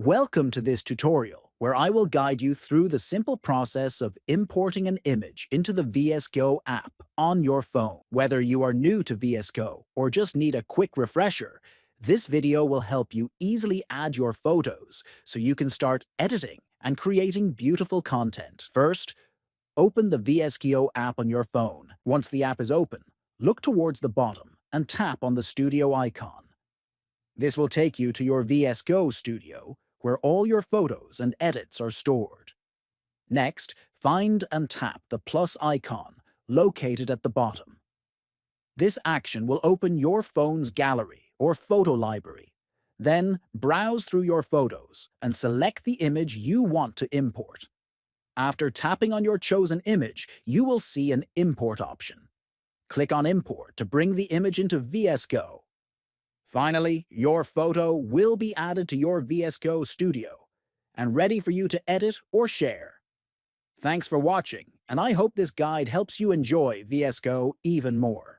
Welcome to this tutorial, where I will guide you through the simple process of importing an image into the VSCO app on your phone. Whether you are new to VSCO or just need a quick refresher, this video will help you easily add your photos so you can start editing and creating beautiful content. First, open the VSCO app on your phone. Once the app is open, look towards the bottom and tap on the studio icon. This will take you to your VSCO studio, where all your photos and edits are stored. Next, find and tap the plus icon located at the bottom. This action will open your phone's gallery or photo library. Then, browse through your photos and select the image you want to import. After tapping on your chosen image, you will see an import option. Click on Import to bring the image into VSCO. Finally, your photo will be added to your VSCO studio and ready for you to edit or share. Thanks for watching, and I hope this guide helps you enjoy VSCO even more.